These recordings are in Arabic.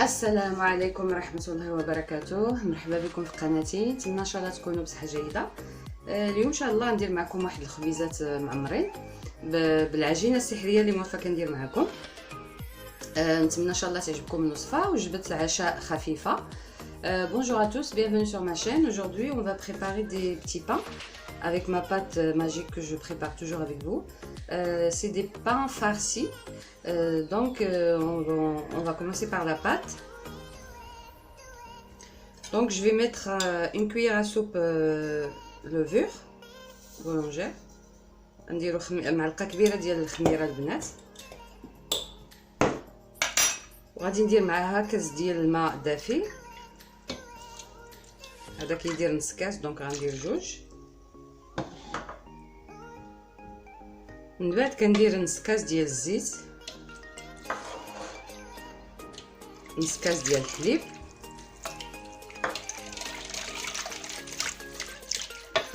السلام عليكم ورحمة الله وبركاته. مرحبا بكم في قناتي. نتمنى ان شاء الله تكونوا بصحة جيدة. اليوم ان شاء الله ندير معكم واحد الخبيزات معمرين بالعجينة السحرية اللي موافقة ندير معكم. نتمنى ان شاء الله تعجبكم الوصفة وجبة العشاء خفيفة. Bonjour à tous, bienvenue sur ma chaîne. Aujourd'hui on va préparer des petits pains avec ma pâte magique que je prépare toujours avec vous. C'est des pains farcis. On va commencer par la pâte. Donc je vais mettre une cuillère à soupe levure boulangère. نديرو معلقه كبيره ديال الخميره البنات، وغادي ندير معاها كاس ديال الماء دافي. هذا كيدير نص كاس، دونك غندير جوج. من بعد كندير نص كاس ديال الزيت، نص كاس ديال الحليب،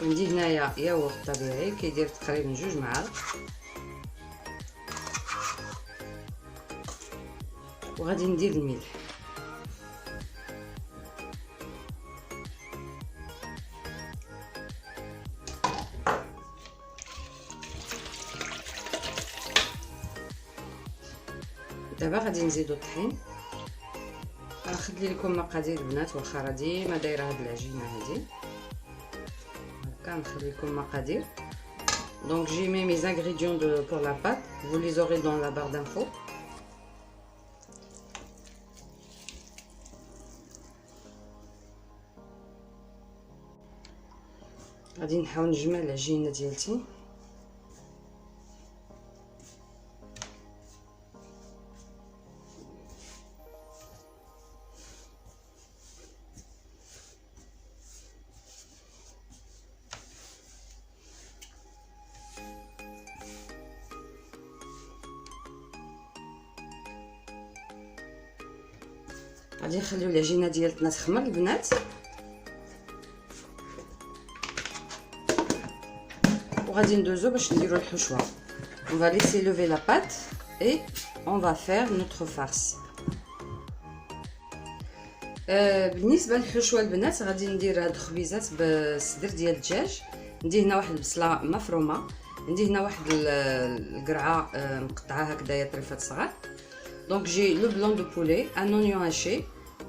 وندير هنايا ياغورت طبيعي كيدير تقريبا جوج معالق، وغادي ندير الملح. دابا غادي نزيدو الطحين. غنخلي لكم مقادير البنات، واخا راه ديما دايره هاد العجينه هادي. هكا نخلي لكم مقادير. Donc j'ai mis mes ingrédients pour la pâte, vous les aurez dans la barre d'infos. غادي نحاول نجمع العجينه ديالتي. غادي نخليو العجينه ديالتنا تخمر البنات، وغادي ندوزو باش نديرو الحشوه. On va laisser lever la pâte et on va faire notre farce. بالنسبه للحشوه البنات غادي ندير هاد الخبيزات بالصدر ديال الدجاج. ندي هنا واحد البصله مفرومه، ندي هنا واحد القرعه مقطعه هكذايا طريفات صغار. Donc j'ai le blanc de poulet, un oignon haché,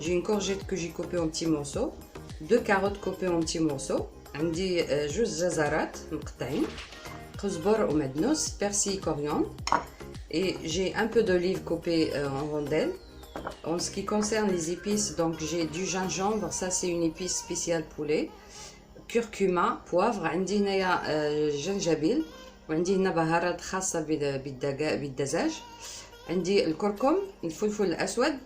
j'ai une courgette que j'ai coupée en petits morceaux, 2 carottes coupées en petits morceaux, عندي جوج جزرات مقطعين، كزبر ومعدنوس، persil, coriandre, et j'ai un peu d'olive coupée en rondelles. En ce qui concerne les épices, donc j'ai du gingembre, ça c'est une épice spéciale poulet, curcuma, poivre, عندي هنايا جنجبيل، وعندي هنا بهارات خاصة بالدجاج. عندي الكركم، الفلفل الاسود،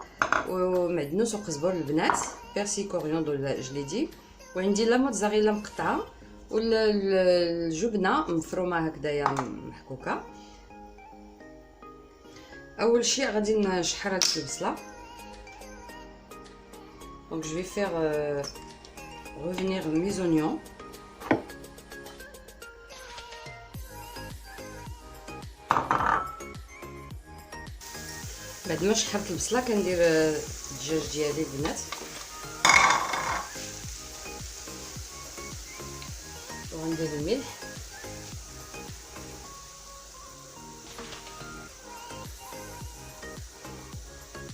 ومعدنوس وقزبر البنات، بيرسي، كورياندر جليدي، وعندي لا موتزاريلا مقطعه، والجبنه مفرومه هكذايا محكوكه. اول شيء غادي نشحر هاد البصله. دونك جو في فير revenir mes oignons. بعد ما شحرت البصله كندير الدجاج ديالي البنات، وغندير الملح،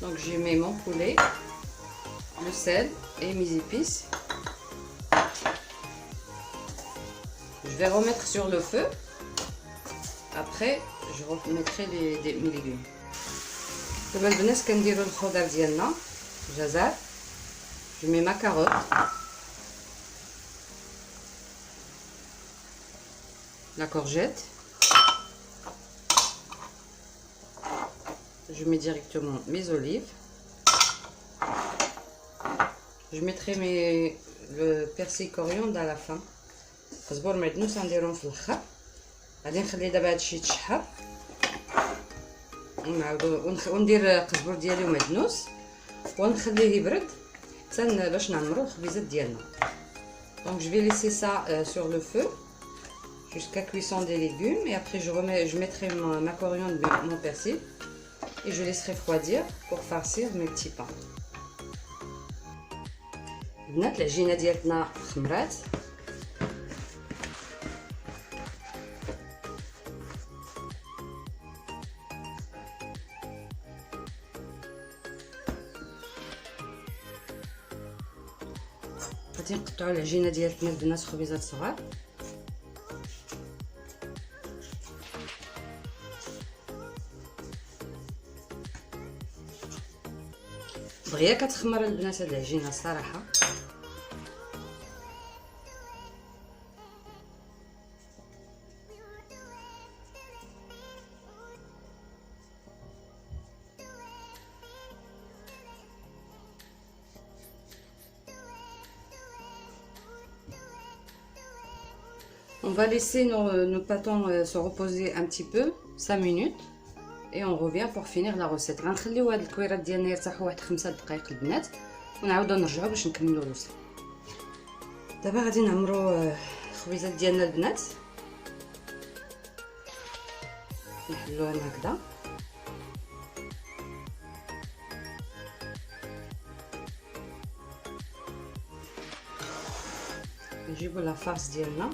donc j'ai mis mon poulet, le sel et mes épices. Je vais remettre sur le feu. Après je remettrai mes légumes. دابا البنات كنديرو الخضر ديالنا، الجزر، جو مي ما كاروت، لا كورجيت، je mets directement mes olives, je mettrai le persil coriandre à la fin. كزبر معدنوس غنديرهم في الاخر. غادي نخلي دابا هادشي يتشحر، وندير قزبر ديالي ومعدنوس، ونخليه يبرد حتى باش نعمرو الخبيزات ديالنا. Donc je vais laisser ça sur le feu jusqu'à cuisson des légumes, et après je mettrai ma coriandre, mon persil, et je laisserai refroidir pour farcir mes petits pains. البنات العجينه ديالتنا خمرات. غادي نقطعوا العجينه ديالتنا البنات خبيزات صغار. دغيا كتخمر البنات هاد العجينه الصراحه. On va laisser nos pâtons se reposer un petit peu, 5 minutes, et on revient pour finir la recette. غنخليو هاد الكويرات ديالنا يرتاحوا واحد 5 دقائق البنات ونعاودو نرجعو باش نكملو الوصفه. دابا غادي نعمرو الخبيزات ديالنا البنات، نحلوهم هكذا. نجيبو لا فارس ديالنا،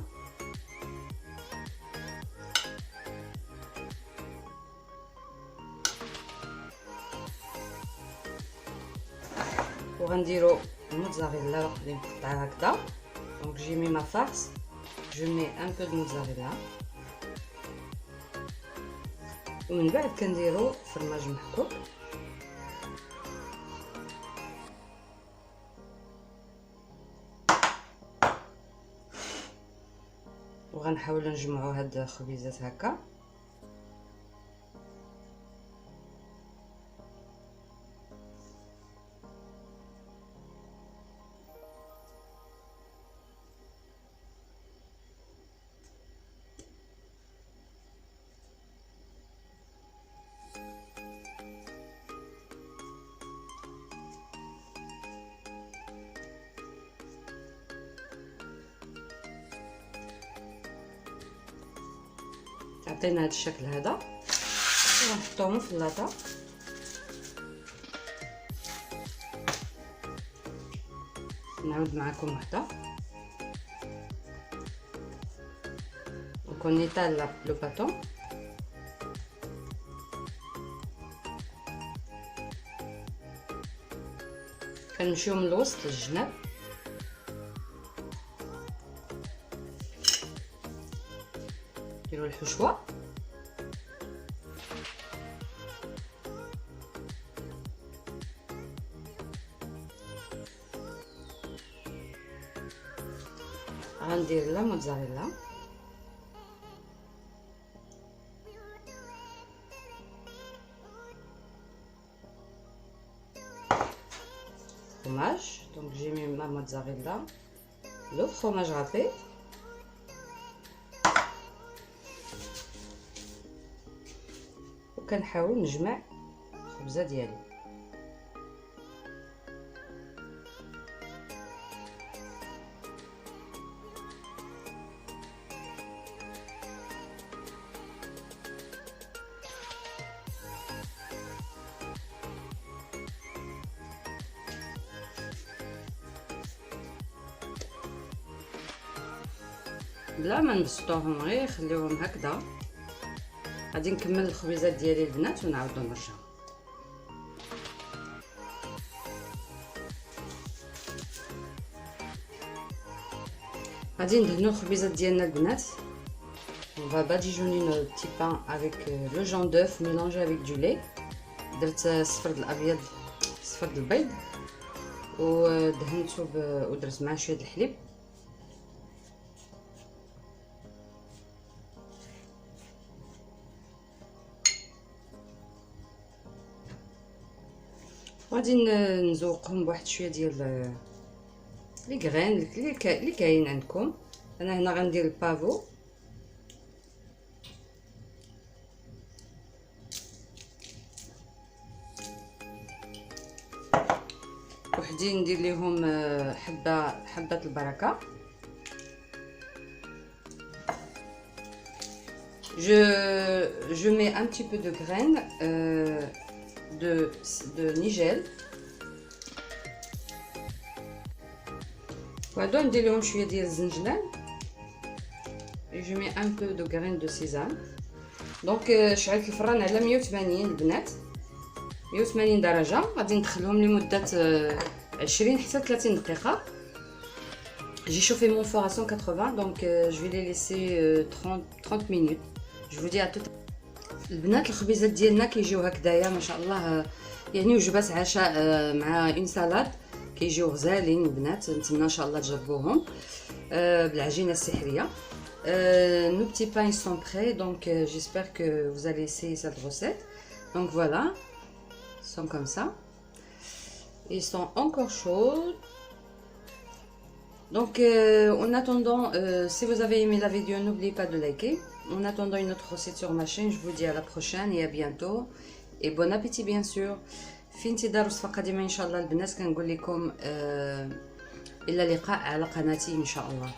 وغنديرو الموتزاريلا اللي مقطعه هكذا. دونك جي مي ما فارس، جو مي ان بو دو موتزاريلا، ومن بعد كنديرو فرماج محكوك. وغنحاولوا نجمعوا هاد الخبيزات هكا. عطينا هذا الشكل هذا، ونحطوهم في اللاطه. نعاود معكم وحده. دونك on étale le bâton. كنمشيو من الوسط للجناب. نديرو الحشوه. غندير لا موتزاريلا، fromage. Donc j'ai mis ma mozzarella, le fromage râpé, وكنحاول نجمع الخبزه ديالي. بلا ما نبسطوهم، غير خليوهم هكذا. غادي نكمل الخبيزات ديالي البنات ونعاودو نرجعو. غادي ندهنو الخبيزات ديالنا البنات. On va badigeonner nos petits pains avec le jaune d'œuf mélangé avec du lait. درت الصفر الابيض، الصفر البيض، ودهنتو ودرت معاه شويه الحليب. غادي نزوقهم بواحد شويه ديال لي غرين اللي كاين عندكم. انا هنا غندير البافو، وحدين ندير ليهم حبه البركه. je mets un petit peu de graines de nigel. وهادو ندير لهم شويه ديال الزنجلان. جو مي ان بو دو غرين دو سيزام. دونك شعلت الفران على 180 البنات، 180 درجه. غادي ندخلهم لمده 20 حتى 30 دقيقه. J'ai chauffé mon four à 180, donc je vais les laisser 30 minutes. Je vous dis à tout. البنات الخبيزات ديالنا كيجيو هكذايا ما شاء الله، يعني وجبات عشاء مع اون سالاد كيجيو غزالين البنات. نتمنى ان شاء الله تجربوهم بالعجينه السحريه. Nos petits pains ils sont prêts, donc j'espère que vous allez essayer cette recette. Donc voilà, ils sont comme ça, ils sont encore chauds. Donc en attendant, si vous avez aimé la vidéo, n'oubliez pas de liker. En attendant une autre recette sur ma chaîne, je vous dis à la prochaine et à bientôt. Et bon appétit bien sûr. في انتظار وصفة قادمة ان شاء الله البنات. كنقول لكم الى اللقاء على قناتي ان شاء الله.